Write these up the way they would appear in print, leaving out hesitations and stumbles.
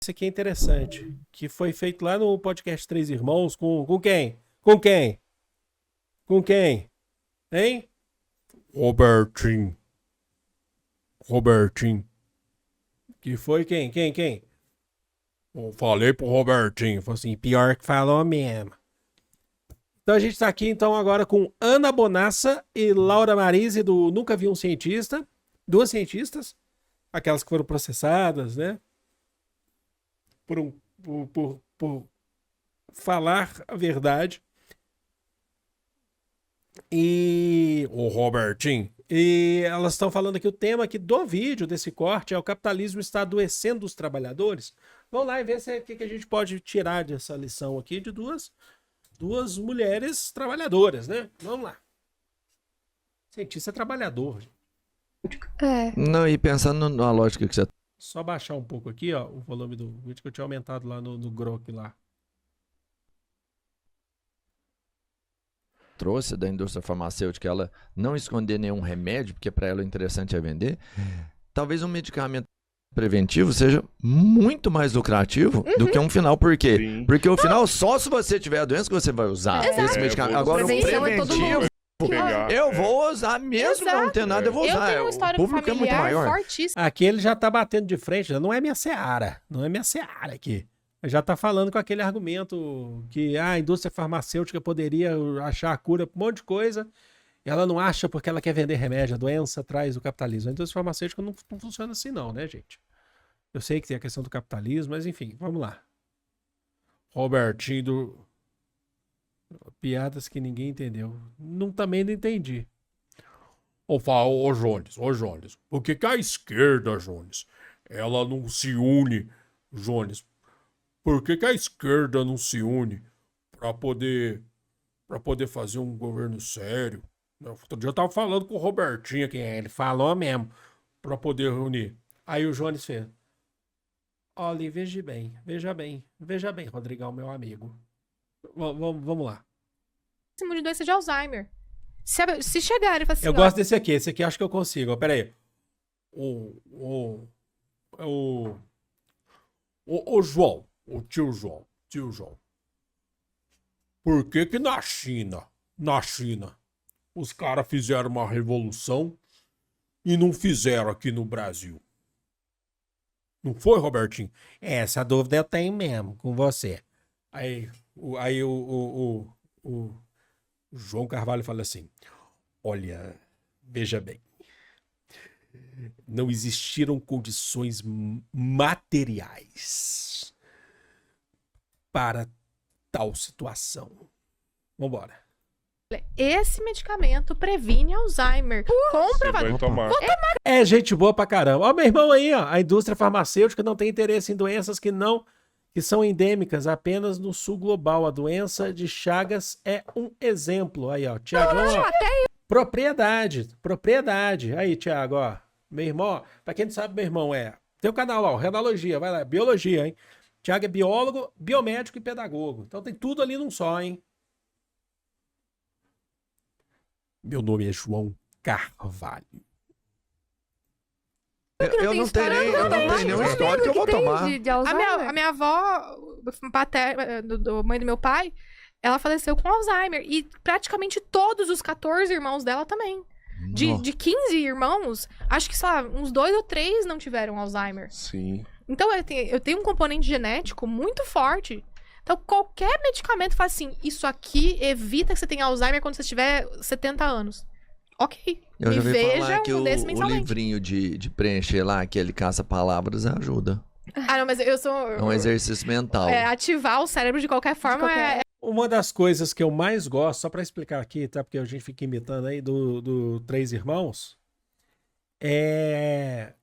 Esse aqui é interessante, que foi feito lá no podcast Três Irmãos com quem? Com quem? Com quem? Hein? Robertinho. Robertinho. Que foi quem? Quem? Eu falei pro Robertinho. Falei assim, pior que falou mesmo. Então a gente tá aqui então agora com Ana Bonassa e Laura Marise do Nunca Vi um Cientista. Duas cientistas. Aquelas que foram processadas, né? Por falar a verdade. E o Robertinho. E elas estão falando aqui, o tema aqui do vídeo, desse corte, é o capitalismo está adoecendo os trabalhadores. Vamos lá e ver o que a gente pode tirar dessa lição aqui de duas mulheres trabalhadoras, né? Vamos lá. Cientista é trabalhador. É. Não, e pensando na lógica que você Só baixar um pouco aqui, ó, o volume do vídeo que eu tinha aumentado lá no Grok lá. trouxe da indústria farmacêutica, ela não esconder nenhum remédio, porque para ela o interessante é vender, talvez um medicamento preventivo seja muito mais lucrativo do que um final. Por quê? Sim. Porque o final, só se você tiver a doença que você vai usar esse medicamento. Agora, um Prevenção é todo preventivo, mundo. eu vou usar, mesmo não ter nada, eu vou Eu usar. tenho um O histórico público é muito familiar maior. fortíssimo. Aqui ele já tá batendo de frente, não é minha seara. Não é minha seara aqui. Já tá falando com aquele argumento que a indústria farmacêutica poderia achar a cura pra um monte de coisa. E ela não acha porque ela quer vender remédio. A doença traz o capitalismo. A indústria farmacêutica não funciona assim não, né, gente? Eu sei que tem a questão do capitalismo, mas enfim, vamos lá. Robertinho do... Piadas que ninguém entendeu. Também não entendi. Ô Jones, por que a esquerda, Jones, ela não se une, Jones? Por que a esquerda não se une para poder fazer um governo sério? Outro dia eu tava falando com o Robertinho aqui, ele falou mesmo, para poder reunir. Aí o Jones fez: olha, veja bem, Rodrigão, meu amigo. Vamos lá. De doença de Alzheimer. Se chegarem e falar assim, Eu ó, gosto desse aqui, esse aqui acho que eu consigo. Ó, pera aí. João, o tio João. Por que na China, os caras fizeram uma revolução e não fizeram aqui no Brasil? Não foi, Robertinho? Essa dúvida eu tenho mesmo com você. Aí o João Carvalho fala assim: olha, veja bem, não existiram condições materiais para tal situação. Vambora. esse medicamento previne Alzheimer. Você vai tomar. É gente boa pra caramba. Ó, meu irmão aí, ó. A indústria farmacêutica não tem interesse em doenças que são endêmicas apenas no sul global. A doença de Chagas é um exemplo. Aí, ó. Tiagão, ó. Propriedade. Aí, Tiago, ó. Meu irmão, ó. Pra quem não sabe, meu irmão tem o canal lá, ó. Renalogia. Vai lá. Biologia, hein? Tiago é biólogo, biomédico e pedagogo. Então tem tudo ali num só, hein? Meu nome é João Carvalho. Eu não tenho nenhum histórico que eu vou tomar. A minha avó, paterna, mãe do meu pai, ela faleceu com Alzheimer. E praticamente todos os 14 irmãos dela também. De 15 irmãos, acho que, sei lá, uns 2 ou 3 não tiveram Alzheimer. Sim. Então eu tenho um componente genético muito forte. Então qualquer medicamento faz assim, isso aqui evita que você tenha Alzheimer quando você tiver 70 anos. Ok. Eu já ouvi falar que um desse o mensalmente. livrinho de preencher lá, aquele caça-palavras, ajuda. Ah, não, mas eu sou... É um exercício mental. Ativar o cérebro de qualquer forma Uma das coisas que eu mais gosto, só pra explicar aqui, tá? Porque a gente fica imitando aí do Três Irmãos, é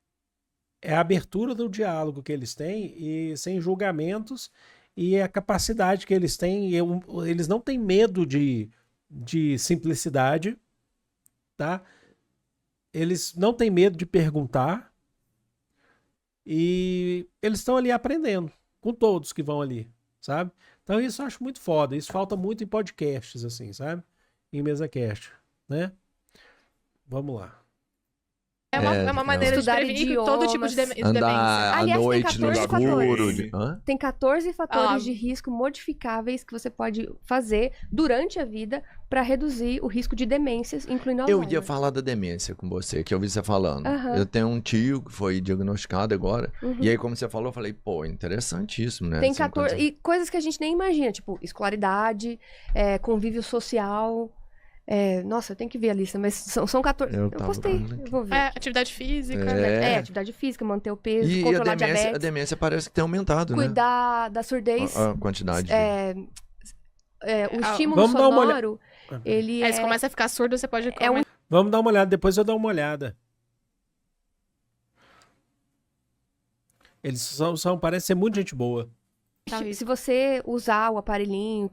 a abertura do diálogo que eles têm e sem julgamentos e a capacidade que eles têm. Eles não têm medo de simplicidade, tá? Eles não têm medo de perguntar e eles estão ali aprendendo com todos que vão ali, sabe? Então isso eu acho muito foda. Isso falta muito em podcasts, assim, sabe? Em mesa cast, né? Vamos lá. É uma maneira de Estudar prevenir todo tipo de demência. Andar à Aliás, tem noite no 14 escuro. fatores. Tem 14 fatores Ah. de risco modificáveis que você pode fazer durante a vida para reduzir o risco de demências, incluindo Eu Alzheimer. ia falar da demência com você, que eu vi você falando. Aham. Eu tenho um tio que foi diagnosticado agora. Uhum. E aí, como você falou, eu falei, pô, interessantíssimo, né? Tem Assim, 14. quando E coisas que a gente nem imagina, tipo escolaridade, convívio social. Nossa, eu tenho que ver a lista, mas são 14. Eu Eu tava postei, olhando eu vou ver. Atividade física. Atividade física, manter o peso, E a controlar demência, diabetes, a demência parece que tem aumentado, né? cuidar da surdez. A quantidade. O estímulo Vamos dar uma sonoro, ele Aí você começa a ficar surdo, você pode... Vamos dar uma olhada, depois eu dou uma olhada. Eles parecem ser muito gente boa. Se você usar o aparelhinho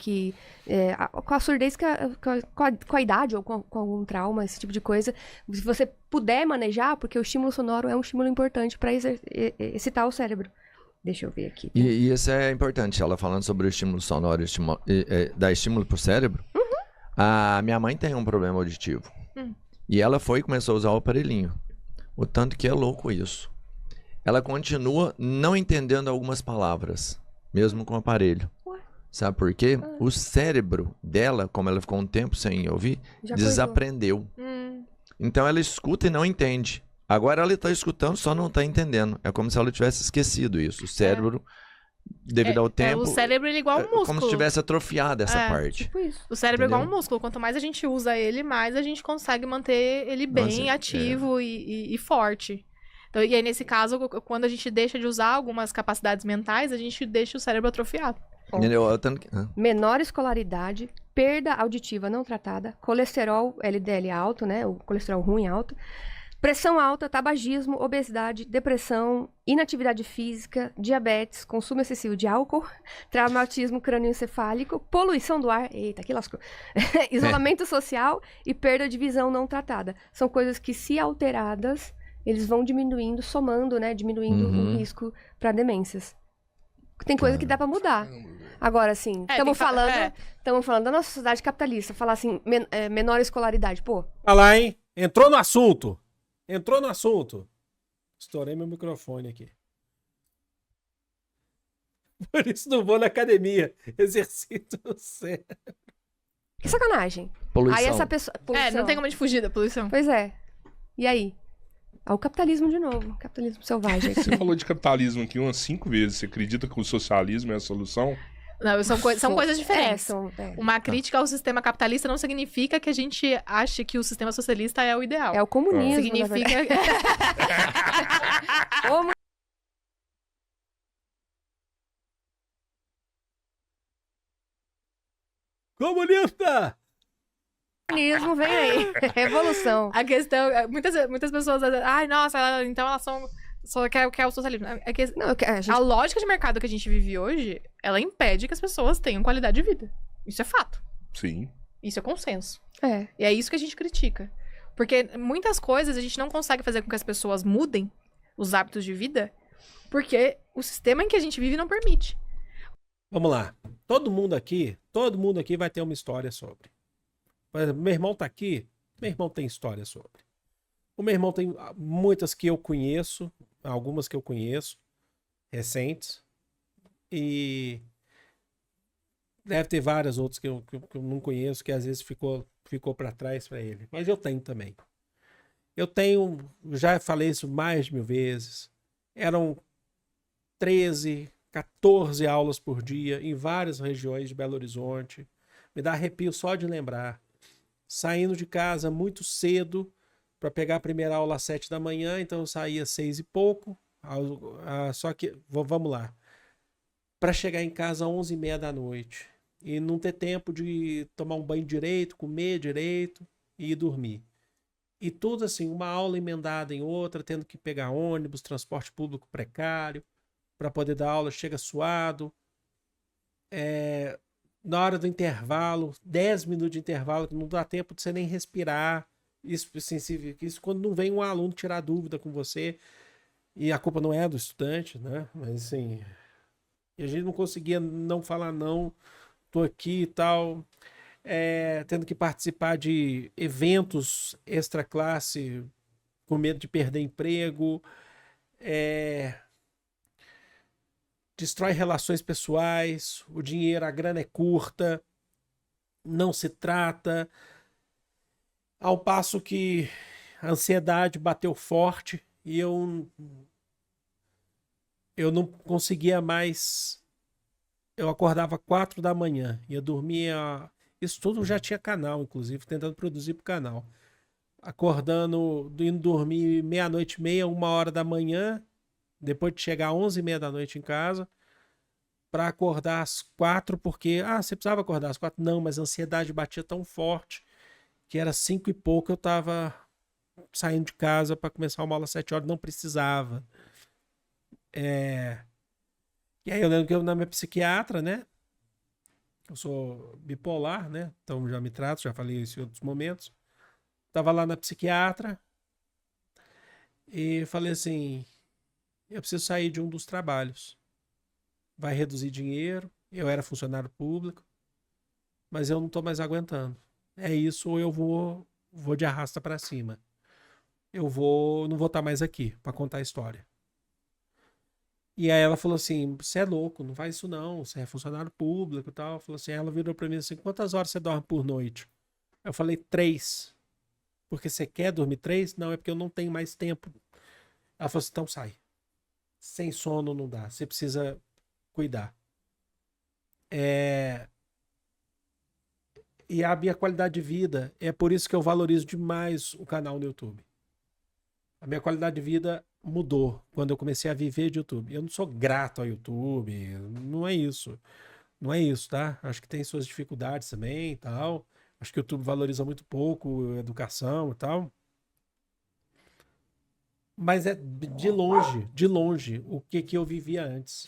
com a surdez, com a idade ou com algum trauma, esse tipo de coisa, se você puder manejar, porque o estímulo sonoro é um estímulo importante para excitar o cérebro. Deixa eu ver aqui. E isso é importante, ela falando sobre o estímulo sonoro, dar estímulo pro cérebro. A minha mãe tem um problema auditivo. E ela foi e começou a usar o aparelhinho. O tanto que é louco isso. Ela continua não entendendo algumas palavras, mesmo com o aparelho. Ué? Sabe por quê? O cérebro dela, como ela ficou um tempo sem ouvir, Já desaprendeu. Então ela escuta e não entende. Agora ela está escutando, só não está entendendo. É como se ela tivesse esquecido isso. O cérebro, devido ao tempo... O cérebro ele é igual um músculo. Como se tivesse atrofiado essa parte. Tipo isso. O cérebro é igual um Entendeu? músculo. Quanto mais a gente usa ele, mais a gente consegue manter ele bem Nossa, ativo e forte. Então, e aí, nesse caso, quando a gente deixa de usar algumas capacidades mentais, a gente deixa o cérebro atrofiado. Entendeu? Menor escolaridade, perda auditiva não tratada, colesterol LDL alto, né? O colesterol ruim alto, pressão alta, tabagismo, obesidade, depressão, inatividade física, diabetes, consumo excessivo de álcool, traumatismo crânioencefálico, poluição do ar, eita, que lascou, isolamento social e perda de visão não tratada. São coisas que, se alteradas, eles vão diminuindo, somando, né? Diminuindo o risco para demências. Tem coisa que dá para mudar. Agora, assim, estamos falando da nossa sociedade capitalista. Falar assim, menor escolaridade. Pô, Olha lá, hein? Entrou no assunto. Estourei meu microfone aqui. Por isso não vou na academia. Exercito o cérebro. que sacanagem. Poluição. Aí essa pessoa... poluição. Não tem como a gente fugir da poluição. Pois é. E aí? O capitalismo de novo. Capitalismo selvagem. Você falou de capitalismo aqui umas 5 vezes. Você acredita que o socialismo é a solução? Não, são coisas diferentes. É Uma crítica ao sistema capitalista não significa que a gente ache que o sistema socialista é o ideal. o comunismo, Significa... Comunista! comunismo vem aí. Revolução. A questão... Muitas pessoas... Ai, nossa, então elas só quer o socialismo. Não, A lógica de mercado que a gente vive hoje, ela impede que as pessoas tenham qualidade de vida. Isso é fato. Sim. Isso é consenso. É. E é isso que a gente critica. Porque muitas coisas a gente não consegue fazer com que as pessoas mudem os hábitos de vida, porque o sistema em que a gente vive não permite. Vamos lá. Todo mundo aqui vai ter uma história sobre. Por exemplo, meu irmão tá aqui, meu irmão tem história sobre. O meu irmão tem muitas que eu conheço, algumas que eu conheço, recentes, e deve ter várias outras que eu não conheço, que às vezes ficou para trás para ele. Mas eu tenho também. Eu tenho, já falei isso mais de 1000 vezes, eram 13, 14 aulas por dia em várias regiões de Belo Horizonte. Me dá arrepio só de lembrar. Saindo de casa muito cedo para pegar a primeira aula às 7 da manhã, então eu saía às 6 e pouco. Só que, vamos lá, para chegar em casa às 11h30 da noite e não ter tempo de tomar um banho direito, comer direito e ir dormir. E tudo assim, uma aula emendada em outra, tendo que pegar ônibus, transporte público precário, para poder dar aula, chega suado. Na hora do intervalo, 10 minutos de intervalo, que não dá tempo de você nem respirar. Isso quando não vem um aluno tirar dúvida com você, e a culpa não é do estudante, né? Mas assim, e a gente não conseguia não falar não, tô aqui e tal, tendo que participar de eventos extra classe com medo de perder emprego, destrói relações pessoais, o dinheiro, a grana é curta, não se trata, ao passo que a ansiedade bateu forte e eu não conseguia mais. Eu acordava 4 da manhã, ia dormir. Isso tudo já tinha canal, inclusive, tentando produzir pro canal. Acordando, indo dormir 00:30, 1h da manhã, depois de chegar às 11h30 da noite em casa, para acordar às 4, porque, você precisava acordar às 4? Não, mas a ansiedade batia tão forte que era 5 e pouco, eu tava saindo de casa para começar uma aula às 7 horas, não precisava. E aí eu lembro que eu na minha psiquiatra, né? Eu sou bipolar, né? Então já me trato, já falei isso em outros momentos. Tava lá na psiquiatra e falei assim, eu preciso sair de um dos trabalhos. Vai reduzir dinheiro, eu era funcionário público, mas eu não tô mais aguentando. É isso, ou eu vou de arrasta para cima. Não vou estar mais aqui para contar a história. E aí ela falou assim, você é louco, não faz isso não, você é funcionário público e tal. Falou assim, ela virou pra mim assim, quantas horas você dorme por noite? Eu falei, 3. Porque você quer dormir 3? Não, é porque eu não tenho mais tempo. Ela falou assim, então sai. Sem sono não dá, você precisa cuidar. E a minha qualidade de vida, é por isso que eu valorizo demais o canal no YouTube. A minha qualidade de vida mudou quando eu comecei a viver de YouTube. Eu não sou grato ao YouTube, não é isso. Não é isso, tá? Acho que tem suas dificuldades também e tal. Acho que o YouTube valoriza muito pouco a educação e tal. Mas é de longe, o que eu vivia antes.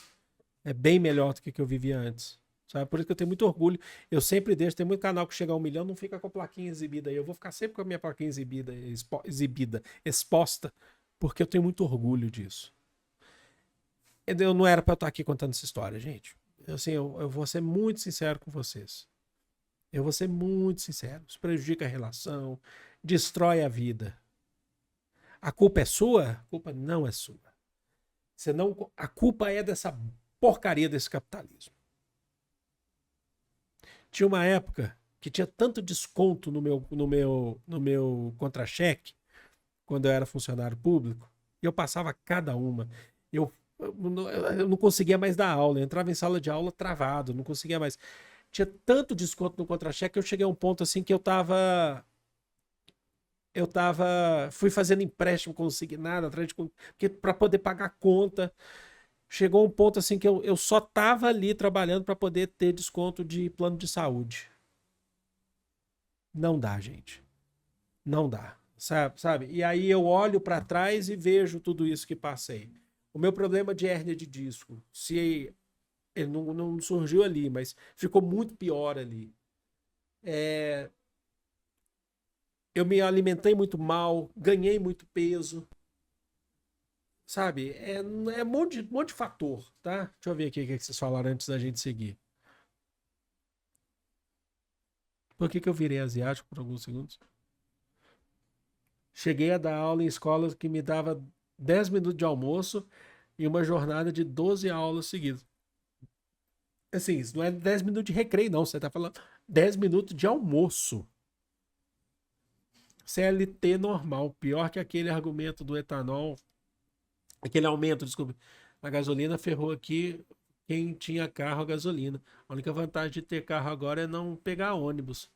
É bem melhor do que eu vivia antes. Sabe? Por isso que eu tenho muito orgulho. Eu sempre deixo, tem muito canal que chega a 1 milhão, não fica com a plaquinha exibida aí. Eu vou ficar sempre com a minha plaquinha exposta, porque eu tenho muito orgulho disso. Eu não era para eu estar aqui contando essa história, gente. Assim, eu vou ser muito sincero com vocês. Eu vou ser muito sincero. Isso prejudica a relação, destrói a vida. A culpa é sua? A culpa não é sua. A culpa é dessa porcaria desse capitalismo. Tinha uma época que tinha tanto desconto no meu contra-cheque, quando eu era funcionário público, e eu passava cada uma. Eu não conseguia mais dar aula, eu entrava em sala de aula travado, não conseguia mais. Tinha tanto desconto no contra-cheque que eu cheguei a um ponto assim que fui fazendo empréstimo consignado para poder pagar a conta. Chegou um ponto assim que eu só tava ali trabalhando para poder ter desconto de plano de saúde. Não dá, gente. Não dá. Sabe? E aí eu olho para trás e vejo tudo isso que passei. O meu problema de hérnia de disco, se ele não surgiu ali, mas ficou muito pior ali. Eu me alimentei muito mal, ganhei muito peso. Sabe? É um monte de fator, tá? Deixa eu ver aqui o que vocês falaram antes da gente seguir. Por que eu virei asiático por alguns segundos? Cheguei a dar aula em escolas que me dava 10 minutos de almoço e uma jornada de 12 aulas seguidas. Assim, isso não é 10 minutos de recreio, não. Você tá falando 10 minutos de almoço. CLT normal. Pior que aquele argumento do etanol. Aquele aumento, desculpa, a gasolina ferrou aqui quem tinha carro a gasolina. A única vantagem de ter carro agora é não pegar ônibus.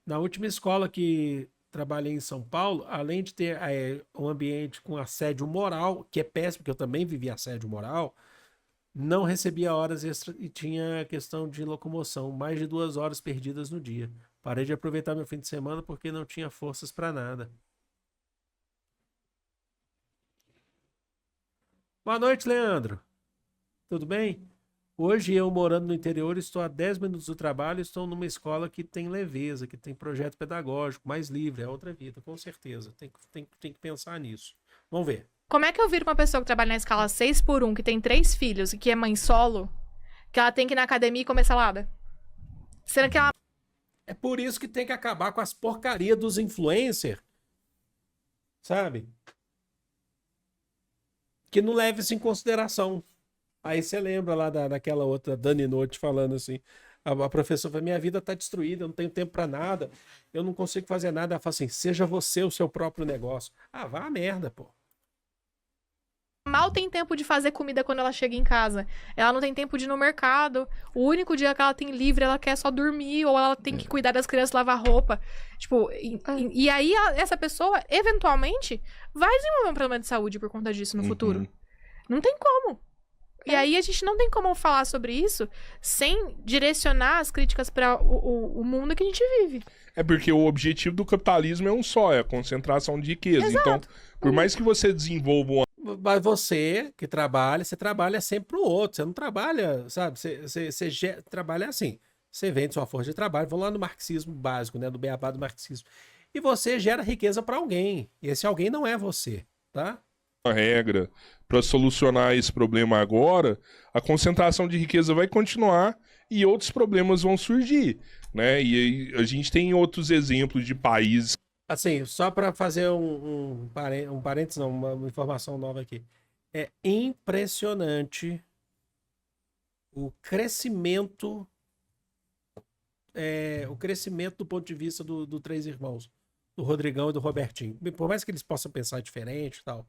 Na última escola que trabalhei em São Paulo, além de ter um ambiente com assédio moral, que é péssimo, porque eu também vivi assédio moral, não recebia horas extras e tinha questão de locomoção, mais de 2 horas perdidas no dia. Parei de aproveitar meu fim de semana porque não tinha forças para nada. Boa noite, Leandro. Tudo bem? Hoje eu, morando no interior, estou a 10 minutos do trabalho, estou numa escola que tem leveza, que tem projeto pedagógico, mais livre, é outra vida, com certeza. Tem que pensar nisso. Vamos ver. Como é que eu viro uma pessoa que trabalha na escala 6x1, que tem 3 filhos e que é mãe solo, que ela tem que ir na academia e comer salada? Sendo que ela... É por isso que tem que acabar com as porcarias dos influencers. sabe? Que não leve isso em consideração. Aí você lembra lá daquela outra Dani Noite falando assim, a professora fala, minha vida tá destruída, eu não tenho tempo pra nada, eu não consigo fazer nada. Ela fala assim, seja você o seu próprio negócio. Ah, vá a merda, pô. Mal tem tempo de fazer comida quando ela chega em casa. Ela não tem tempo de ir no mercado. O único dia que ela tem livre, ela quer só dormir, ou ela tem que cuidar das crianças, lavar roupa. Tipo, e aí essa pessoa, eventualmente, vai desenvolver um problema de saúde por conta disso no futuro. Não tem como. E aí a gente não tem como falar sobre isso sem direcionar as críticas para o mundo que a gente vive. É porque o objetivo do capitalismo é um só, é a concentração de riqueza. Exato. Então, por mais que você desenvolva uma... Mas você que trabalha, você trabalha sempre pro outro. Você não trabalha, sabe? Você trabalha assim. Você vende sua força de trabalho, vou lá no marxismo básico, né? Do beabá do marxismo. E você gera riqueza para alguém. E esse alguém não é você, tá? uma regra para solucionar esse problema agora, a concentração de riqueza vai continuar e outros problemas vão surgir, né? E aí a gente tem outros exemplos de países. Assim, só para fazer um parênteses, não, uma informação nova aqui. É impressionante o crescimento do ponto de vista do Três Irmãos, do Rodrigão e do Robertinho. Por mais que eles possam pensar diferente e tal,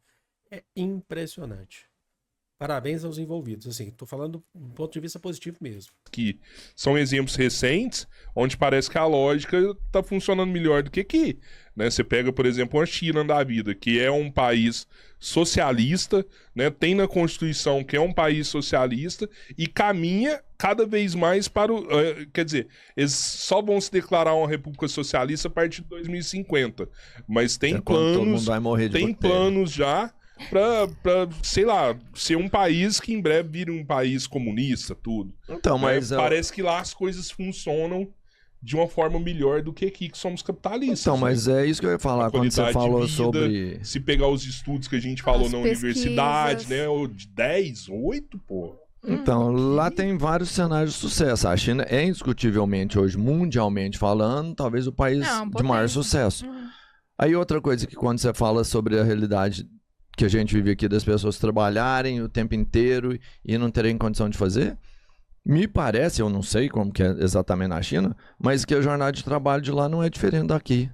é impressionante. Parabéns aos envolvidos. Assim, tô falando do ponto de vista positivo mesmo. Que são exemplos recentes, onde parece que a lógica tá funcionando melhor do que aqui, né? Você pega, por exemplo, a China da vida, que é um país socialista, né? Tem na Constituição que é um país socialista e caminha cada vez mais para o... quer dizer, eles só vão se declarar uma república socialista a partir de 2050. Mas tem todo mundo vai morrer de planos já pra, sei lá, ser um país que em breve vire um país comunista, tudo. Então, mas... Parece que lá as coisas funcionam de uma forma melhor do que aqui, que somos capitalistas. Então, mas é isso que eu ia falar quando você falou sobre... Se pegar os estudos que a gente falou As na pesquisas. universidade, né, ou de 10, 8, pô. Então, lá tem vários cenários de sucesso. A China é indiscutivelmente hoje, mundialmente falando, talvez o país de maior sucesso. Aí outra coisa que quando você fala sobre a realidade que a gente vive aqui das pessoas trabalharem o tempo inteiro e não terem condição de fazer, me parece, eu não sei como que é exatamente na China, mas que a jornada de trabalho de lá não é diferente daqui.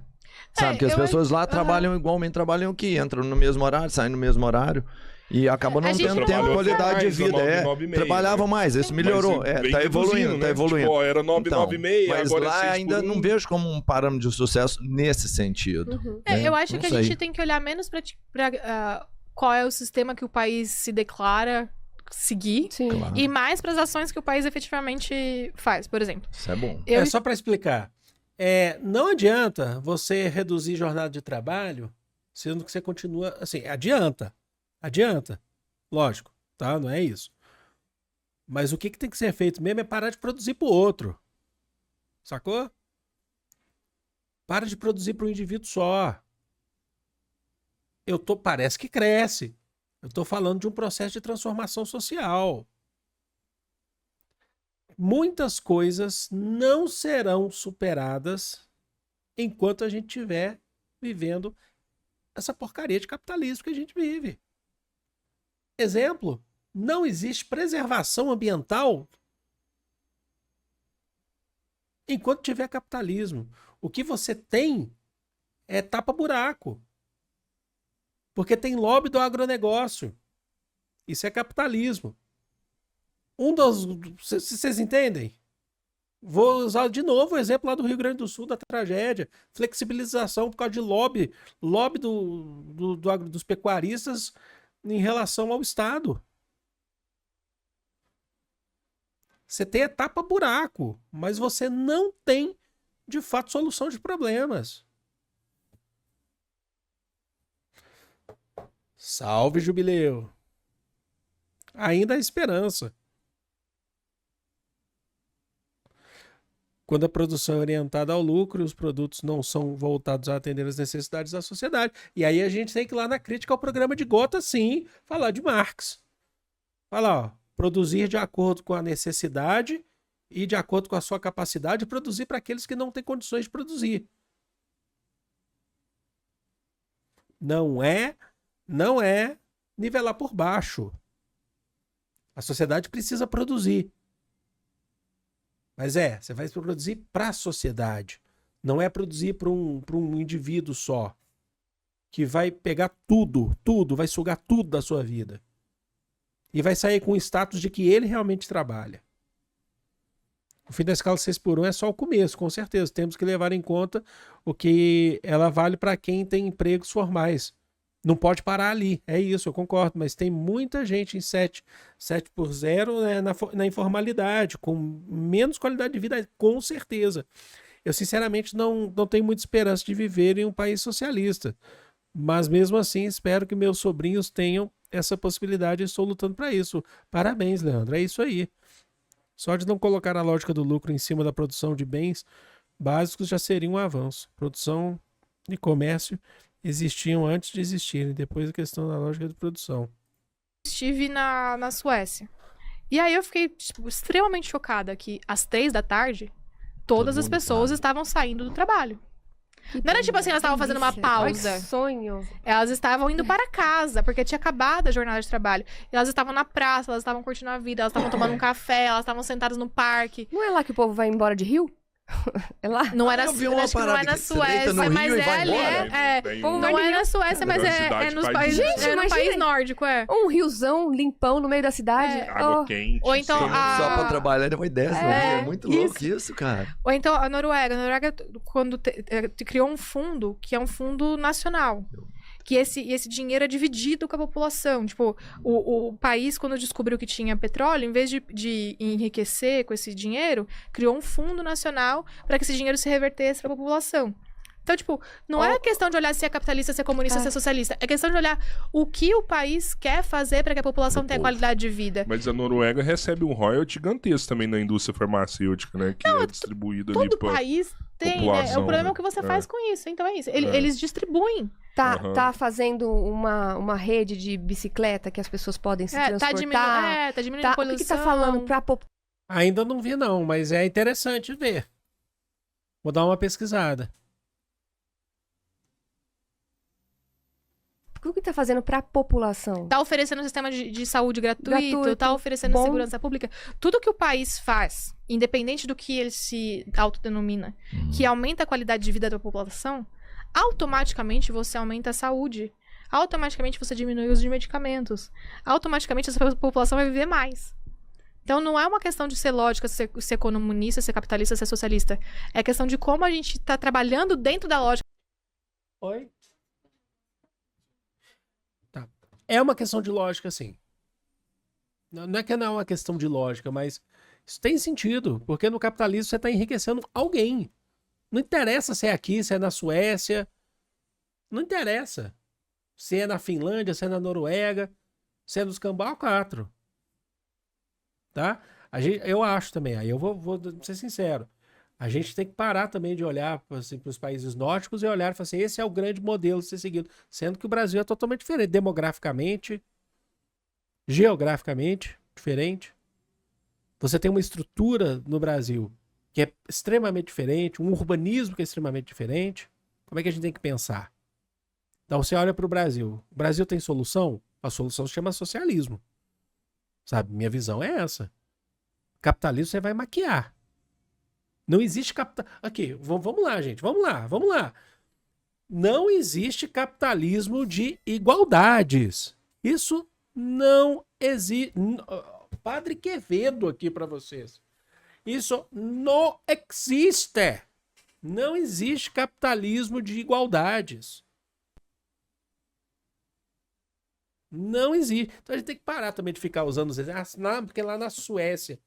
Sabe, que as pessoas lá trabalham igualmente, trabalham aqui, entram no mesmo horário, saem no mesmo horário e acabam não tendo tempo, qualidade de vida. Trabalhavam mais, isso melhorou, tá evoluindo, tá evoluindo. Tipo, era 9, então, 9 e meia, mas agora lá é 6 ainda por 1. não vejo como um parâmetro de sucesso nesse sentido. Né? Eu acho Não que sei. a gente tem que olhar menos pra qual é o sistema que o país se declara seguir Sim. Claro. e mais para as ações que o país efetivamente faz, por exemplo. Isso é bom. Eu Só para explicar. Não adianta você reduzir jornada de trabalho, sendo que você continua... Assim, adianta. Lógico, tá? Não é isso. Mas o que tem que ser feito mesmo é parar de produzir pro outro. Sacou? Para de produzir pro indivíduo só. Parece que cresce. Eu tô falando de um processo de transformação social. Muitas coisas não serão superadas enquanto a gente estiver vivendo essa porcaria de capitalismo que a gente vive. Exemplo, não existe preservação ambiental enquanto tiver capitalismo. O que você tem é tapa-buraco. Porque tem lobby do agronegócio. Isso é capitalismo. Vocês entendem? Vou usar de novo o exemplo lá do Rio Grande do Sul, da tragédia. Flexibilização por causa de lobby dos pecuaristas em relação ao Estado. Você tem tapa-buraco, mas você não tem, de fato, solução de problemas. Salve, Jubileu! Ainda há esperança. Quando a produção é orientada ao lucro, os produtos não são voltados a atender as necessidades da sociedade. E aí a gente tem que ir lá na crítica ao programa de Gotha, sim, falar de Marx. Falar, ó, produzir de acordo com a necessidade e de acordo com a sua capacidade, produzir para aqueles que não têm condições de produzir. Não é nivelar por baixo. A sociedade precisa produzir. Mas você vai produzir para a sociedade. Não é produzir para um indivíduo só. Que vai pegar tudo, vai sugar tudo da sua vida. E vai sair com o status de que ele realmente trabalha. O fim da escala 6x1 é só o começo, com certeza. Temos que levar em conta o que ela vale para quem tem empregos formais. Não pode parar ali, é isso, eu concordo. Mas tem muita gente em 7x0, né, na informalidade, com menos qualidade de vida, com certeza. Eu, sinceramente, não tenho muita esperança de viver em um país socialista. Mas, mesmo assim, espero que meus sobrinhos tenham essa possibilidade e estou lutando para isso. Parabéns, Leandro. É isso aí. Só de não colocar a lógica do lucro em cima da produção de bens básicos já seria um avanço. Produção e comércio existiam antes de existirem. Depois a questão da lógica de produção. Estive na Suécia. E aí eu fiquei extremamente chocada que às 3 da tarde, todas as pessoas estavam saindo do trabalho. Não era tipo assim, elas estavam fazendo uma pausa. Ai, que sonho. Elas estavam indo para casa, porque tinha acabado a jornada de trabalho. E elas estavam na praça, elas estavam curtindo a vida, elas estavam tomando um café, elas estavam sentadas no parque. Não é lá que o povo vai embora de Rio? É lá? Não é na, Eu vi uma acho que não é parada na que você deita Suécia, no mas Rio e é vai ali. embora. Não é na Suécia, mas é nos países. Gente, É no país nórdico, é. Um riozão limpão no meio da cidade. Água quente. Ou então sim. Só pra trabalhar depois dessa, né? É muito louco isso. isso, cara. Ou então a Noruega, quando criou um fundo, que é um fundo nacional. Que esse dinheiro é dividido com a população. Tipo, o país, quando descobriu que tinha petróleo, em vez de enriquecer com esse dinheiro, criou um fundo nacional para que esse dinheiro se revertesse para a população. Então, tipo, não é questão de olhar se é capitalista, se é comunista, se é socialista. É questão de olhar o que o país quer fazer para que a população tenha qualidade de vida. Mas a Noruega recebe um royalty gigantesco também na indústria farmacêutica, né? Que é distribuído ali Todo pra país tem, né? população, O problema é né? o que você faz com isso. Então é isso. Eles distribuem. Tá fazendo uma rede de bicicleta que as pessoas podem se transportar. Tá diminuindo a poluição. O que tá falando pra Ainda não vi, não, mas é interessante ver. Vou dar uma pesquisada. O que tá fazendo pra população? Tá oferecendo um sistema de saúde gratuito, tá oferecendo bom. segurança pública. Tudo que o país faz, independente do que ele se autodenomina, que aumenta a qualidade de vida da população, automaticamente você aumenta a saúde. Automaticamente você diminui o uso de medicamentos. Automaticamente essa população vai viver mais. Então não é uma questão de ser lógica, ser comunista, ser capitalista, ser socialista. É questão de como a gente tá trabalhando dentro da lógica. Oi? Tá. É uma questão de lógica, sim. Não é que não é uma questão de lógica, mas isso tem sentido, porque no capitalismo você está enriquecendo alguém. Não interessa se é aqui, se é na Suécia. Não interessa. Se é na Finlândia, se é na Noruega, se é nos Cambau 4. Tá? Eu acho também, aí eu vou ser sincero. A gente tem que parar também de olhar assim, para os países nórdicos e olhar e falar assim, esse é o grande modelo a ser seguido. Sendo que o Brasil é totalmente diferente, demograficamente, geograficamente diferente. Você tem uma estrutura no Brasil que é extremamente diferente, um urbanismo que é extremamente diferente. Como é que a gente tem que pensar? Então você olha para o Brasil. O Brasil tem solução? A solução se chama socialismo. Sabe? Minha visão é essa. Capitalismo você vai maquiar. Não existe capital... Aqui, vamos lá, gente. Vamos lá. Não existe capitalismo de igualdades. Isso não existe. Padre Quevedo aqui para vocês. Isso não existe. Não existe capitalismo de igualdades. Não existe. Então a gente tem que parar também de ficar usando os exemplos. Porque lá na Suécia.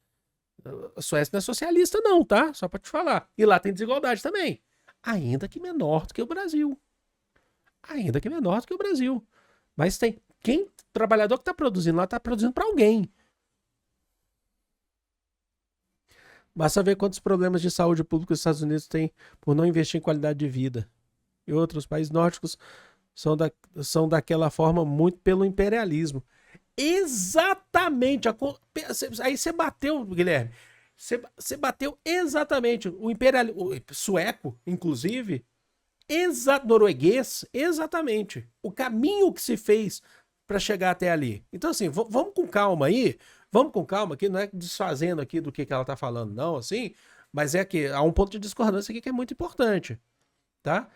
A Suécia não é socialista, não, tá? Só pra te falar. E lá tem desigualdade também. Ainda que menor do que o Brasil. Mas tem. Trabalhador que tá produzindo lá, tá produzindo pra alguém. Basta ver quantos problemas de saúde pública os Estados Unidos têm por não investir em qualidade de vida. E outros países nórdicos são daquela forma muito pelo imperialismo. Exatamente. Aí você bateu, Guilherme. Você bateu exatamente. O imperialismo sueco, inclusive, Norueguês, exatamente. O caminho que se fez para chegar até ali. Então, assim, vamos com calma aí. Vamos com calma aqui, não é desfazendo aqui do que ela tá falando, não, assim, mas é que há um ponto de discordância aqui que é muito importante, tá?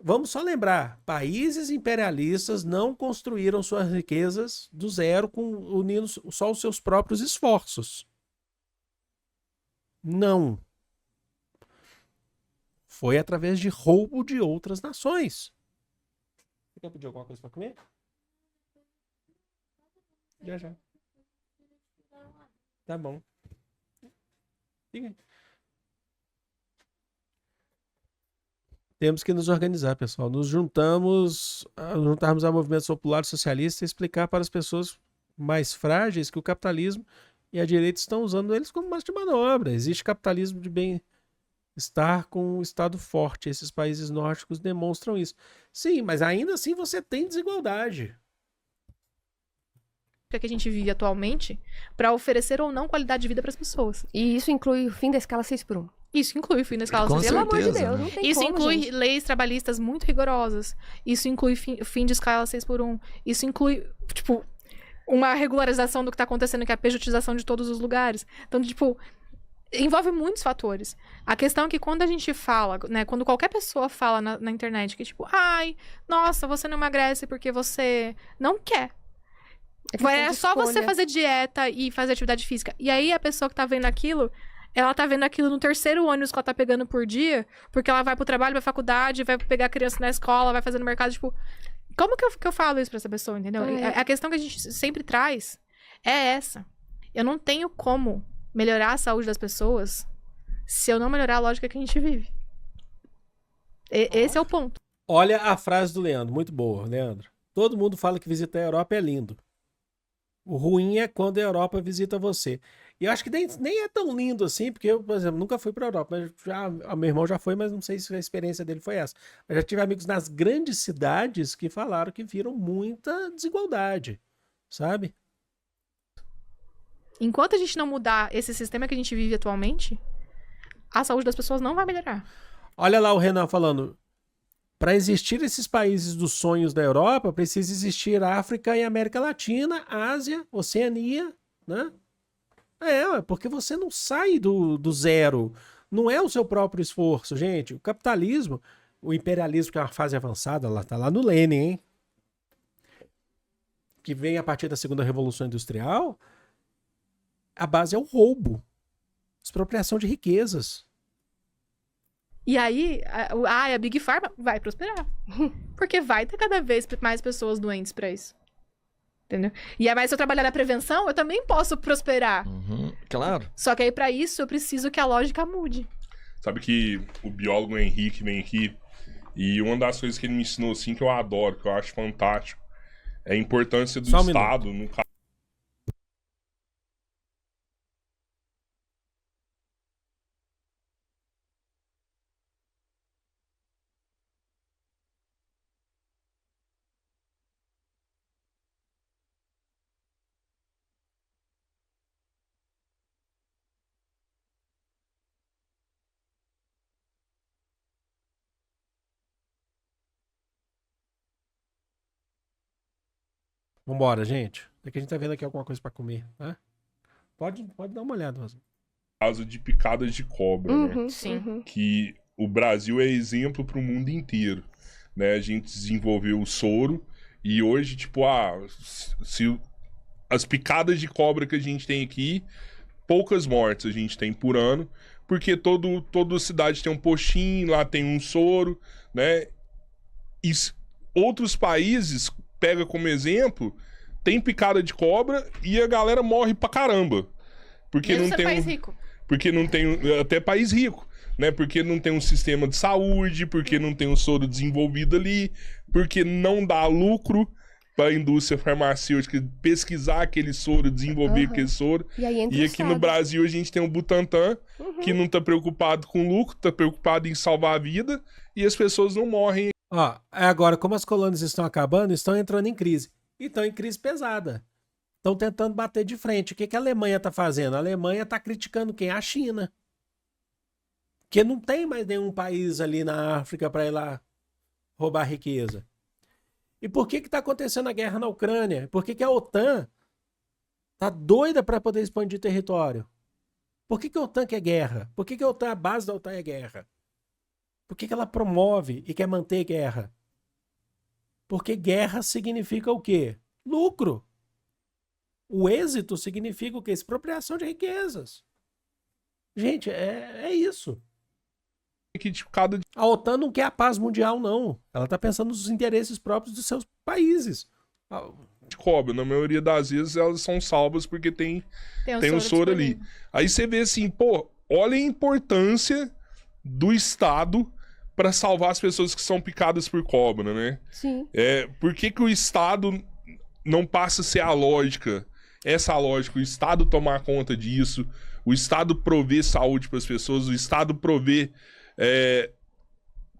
Vamos só lembrar, países imperialistas não construíram suas riquezas do zero unindo só os seus próprios esforços. Não. Foi através de roubo de outras nações. Você quer pedir alguma coisa para comer? Já. Tá bom. Fica aí. Temos que nos organizar, pessoal. Nos juntarmos a movimentos populares socialistas e explicar para as pessoas mais frágeis que o capitalismo e a direita estão usando eles como massa de manobra. Existe capitalismo de bem-estar com um Estado forte. Esses países nórdicos demonstram isso. Sim, mas ainda assim você tem desigualdade. Que a gente vive atualmente para oferecer ou não qualidade de vida para as pessoas. E isso inclui o fim da escala 6x1. Isso inclui o fim da escala Com social. Pelo amor de certeza, Deus, né? não tem Isso como, inclui gente. leis trabalhistas muito rigorosas. Isso inclui fim de escala 6x1. Isso inclui, tipo, uma regularização do que tá acontecendo, que é a pejotização de todos os lugares. Então, tipo, envolve muitos fatores. A questão é que quando a gente fala, né, quando qualquer pessoa fala na internet que, tipo, ai, nossa, você não emagrece porque você não quer. É só você fazer dieta e fazer atividade física. E aí a pessoa que tá vendo aquilo, ela tá vendo aquilo no terceiro ônibus que ela tá pegando por dia, porque ela vai pro trabalho, vai pra faculdade, vai pegar a criança na escola, vai fazer no mercado, tipo... Como que eu falo isso pra essa pessoa, entendeu? A questão que a gente sempre traz é essa. Eu não tenho como melhorar a saúde das pessoas se eu não melhorar a lógica que a gente vive. Esse é o ponto. Olha a frase do Leandro, muito boa, Leandro. Todo mundo fala que visitar a Europa é lindo. O ruim é quando a Europa visita você. E eu acho que nem é tão lindo assim, porque eu, por exemplo, nunca fui para a Europa. Mas meu irmão já foi, mas não sei se a experiência dele foi essa. Mas já tive amigos nas grandes cidades que falaram que viram muita desigualdade, sabe? Enquanto a gente não mudar esse sistema que a gente vive atualmente, a saúde das pessoas não vai melhorar. Olha lá o Renan falando. Para existir esses países dos sonhos da Europa, precisa existir África e América Latina, Ásia, Oceania, né? Porque você não sai do zero. Não é o seu próprio esforço, gente. O capitalismo, o imperialismo, que é uma fase avançada, tá lá no Lenin, hein? Que vem a partir da segunda Revolução Industrial, a base é o roubo, expropriação de riquezas. E aí, a Big Pharma vai prosperar. Porque vai ter cada vez mais pessoas doentes pra isso. Entendeu? E aí, mas se eu trabalhar na prevenção, eu também posso prosperar. Claro. Só que aí, pra isso, eu preciso que a lógica mude. Sabe que o biólogo Henrique vem aqui e uma das coisas que ele me ensinou, assim, que eu adoro, que eu acho fantástico, é a importância do Estado no caso. Vambora, gente. Daqui a gente tá vendo aqui alguma coisa pra comer, né? Pode dar uma olhada, Rosa. Caso de picadas de cobra, né? Sim. Que o Brasil é exemplo para o mundo inteiro, né? A gente desenvolveu o soro e hoje, tipo, se as picadas de cobra que a gente tem aqui, poucas mortes a gente tem por ano, porque toda cidade tem um postinho, lá tem um soro, né? E outros países, pega como exemplo, tem picada de cobra e a galera morre pra caramba. Porque Mesmo não sendo tem país rico. porque não tem, até país rico, né? Porque não tem um sistema de saúde, porque não tem um soro desenvolvido ali, porque não dá lucro para a indústria farmacêutica pesquisar aquele soro, desenvolver aquele soro. E aí entra E o aqui no Estado. Brasil a gente tem o Butantan, que não tá preocupado com lucro, tá preocupado em salvar a vida, e as pessoas não morrem. Ó, agora, como as colônias estão acabando, estão entrando em crise. E estão em crise pesada. Estão tentando bater de frente. O que a Alemanha está fazendo? A Alemanha está criticando quem? A China. Porque não tem mais nenhum país ali na África para ir lá roubar riqueza. E por que está acontecendo a guerra na Ucrânia? Por que a OTAN tá doida para poder expandir território? Por que a OTAN quer guerra? Por que a OTAN, a base da OTAN é guerra? Por que ela promove e quer manter guerra? Porque guerra significa o quê? Lucro. O êxito significa o quê? Expropriação de riquezas. Gente, é isso. A OTAN não quer a paz mundial, não. Ela está pensando nos interesses próprios dos seus países. Cobra, na maioria das vezes elas são salvas porque tem um soro ali. Aí você vê assim, pô, olha a importância do Estado para salvar as pessoas que são picadas por cobra, né? Sim. Por que o Estado não passa a ser a lógica? Essa lógica, o Estado tomar conta disso, o Estado prover saúde para as pessoas, o Estado prover...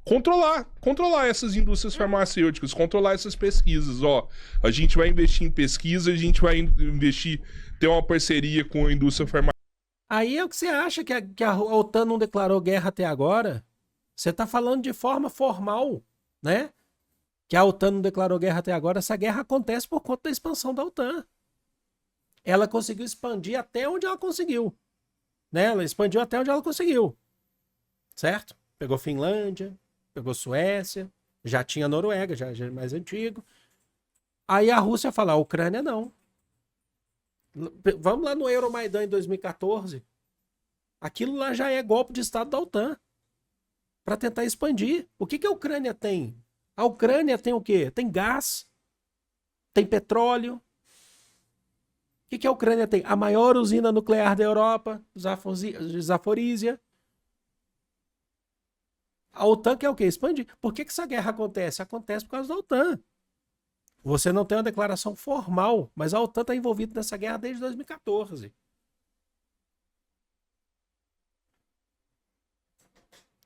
Controlar essas indústrias farmacêuticas, controlar essas pesquisas, ó. A gente vai investir em pesquisa, a gente vai ter uma parceria com a indústria farmacêutica. Aí é o que você acha que a OTAN não declarou guerra até agora? Você está falando de forma formal, né? Que a OTAN não declarou guerra até agora. Essa guerra acontece por conta da expansão da OTAN. Ela conseguiu expandir até onde ela conseguiu. Né? Ela expandiu até onde ela conseguiu. Certo? Pegou Finlândia, pegou Suécia, já tinha Noruega, já é mais antigo. Aí a Rússia fala, a Ucrânia não. Vamos lá no Euromaidan em 2014. Aquilo lá já é golpe de Estado da OTAN. Para tentar expandir. O que a Ucrânia tem? A Ucrânia tem o quê? Tem gás, tem petróleo. O que a Ucrânia tem? A maior usina nuclear da Europa, Zaporizhia. A OTAN quer o quê? Expandir. Por que essa guerra acontece? Acontece por causa da OTAN. Você não tem uma declaração formal, mas a OTAN está envolvida nessa guerra desde 2014.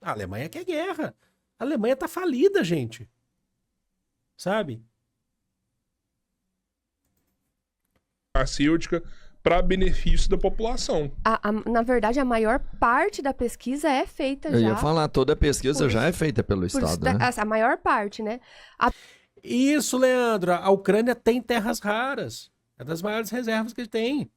A Alemanha quer guerra. A Alemanha tá falida, gente. Sabe? Farmacêutica para benefício da população. Na verdade, a maior parte da pesquisa é feita já. Eu ia falar, toda a pesquisa já é feita pelo Estado, né? A maior parte, né? Isso, Leandro. A Ucrânia tem terras raras. É das maiores reservas que tem.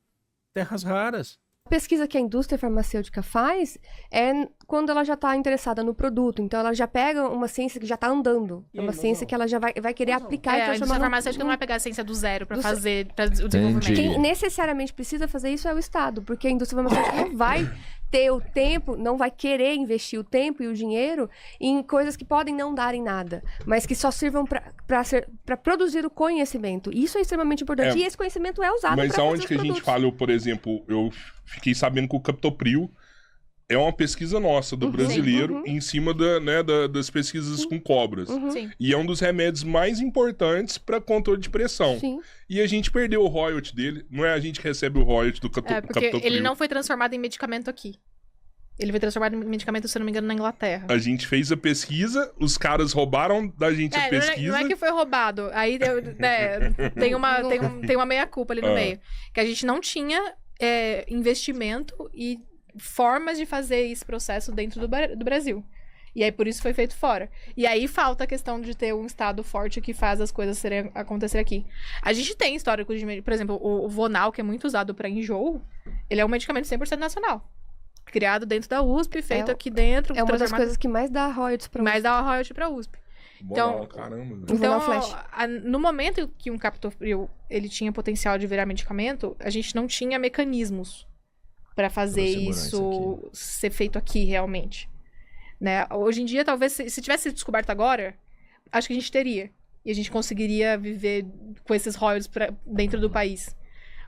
Terras raras. A pesquisa que a indústria farmacêutica faz é quando ela já está interessada no produto. Então, ela já pega uma ciência que já está andando. É uma ciência que ela já vai querer aplicar e transformar. A indústria farmacêutica não vai pegar a ciência do zero para fazer o desenvolvimento. Quem necessariamente precisa fazer isso é o Estado. Porque a indústria farmacêutica não vai ter o tempo, não vai querer investir o tempo e o dinheiro em coisas que podem não dar em nada, mas que só sirvam para produzir o conhecimento. Isso é extremamente importante. E esse conhecimento é usado para fazer os produtos. Mas aonde que a gente falou, por exemplo, eu fiquei sabendo que o Captopril é uma pesquisa nossa, do brasileiro, em cima das pesquisas com cobras. E é um dos remédios mais importantes para controle de pressão. E a gente perdeu o royalty dele. Não é a gente que recebe o royalty do Captopril. Porque ele não foi transformado em medicamento aqui. Ele foi transformado em medicamento, se eu não me engano, na Inglaterra. A gente fez a pesquisa, os caras roubaram da gente a pesquisa. Não é que foi roubado. Aí tem uma meia-culpa ali no meio. Que a gente não tinha investimento e formas de fazer esse processo dentro do Brasil. E aí por isso foi feito fora. E aí falta a questão de ter um Estado forte que faz as coisas acontecer aqui. A gente tem histórico de... Por exemplo, o Vonal, que é muito usado para enjoo, ele é um medicamento 100% nacional. Criado dentro da USP, feito aqui dentro. É uma das coisas que mais dá royalties para USP. Mais dá royalties para USP. Então, caramba. Então, no momento que um Captopril ele tinha potencial de virar medicamento, a gente não tinha mecanismos para fazer isso ser feito aqui realmente, né? Hoje em dia, talvez, se tivesse sido descoberto agora, acho que a gente teria. E a gente conseguiria viver com esses royalties dentro do país.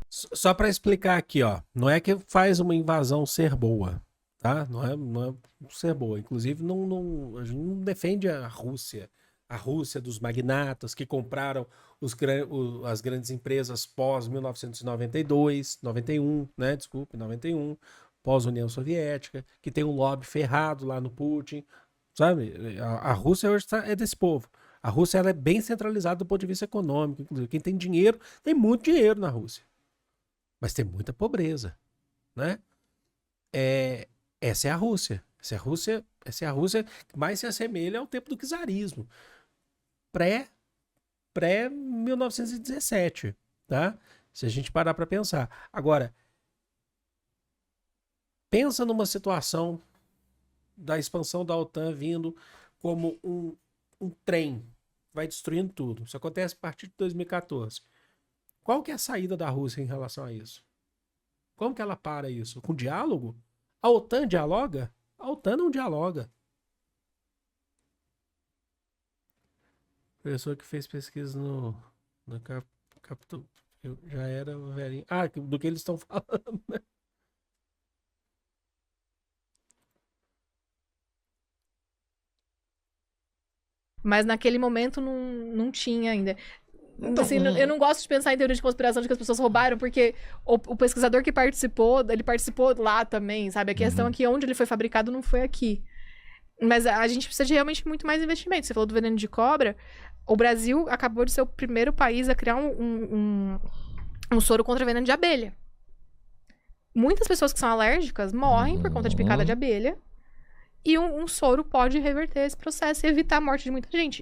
Só para explicar aqui, ó. Não é que faz uma invasão ser boa, tá? Não é ser boa. Inclusive, a gente não defende a Rússia. A Rússia dos magnatas que compraram as grandes empresas pós-1992, 91, né? Desculpe, 91, pós-União Soviética, que tem um lobby ferrado lá no Putin, sabe? A Rússia hoje é desse povo. A Rússia ela é bem centralizada do ponto de vista econômico, inclusive. Quem tem dinheiro, tem muito dinheiro na Rússia. Mas tem muita pobreza, né? Essa é a Rússia. Essa é a Rússia que mais se assemelha ao tempo do czarismo. pré-1917, tá? Se a gente parar para pensar. Agora, pensa numa situação da expansão da OTAN vindo como um trem, vai destruindo tudo. Isso acontece a partir de 2014. Qual que é a saída da Rússia em relação a isso? Como que ela para isso? Com diálogo? A OTAN dialoga? A OTAN não dialoga. Pessoa que fez pesquisa no Capitão, eu já era velhinho. Ah, do que eles estão falando, né? Mas naquele momento não tinha ainda. Então, Assim, eu não gosto de pensar em teoria de conspiração de que as pessoas roubaram, porque o pesquisador que participou, ele participou lá também, sabe? A questão é que onde ele foi fabricado não foi aqui. Mas a gente precisa de realmente muito mais investimento. Você falou do veneno de cobra. O Brasil acabou de ser o primeiro país a criar um soro contra veneno de abelha. Muitas pessoas que são alérgicas morrem por conta de picada de abelha. E um soro pode reverter esse processo e evitar a morte de muita gente.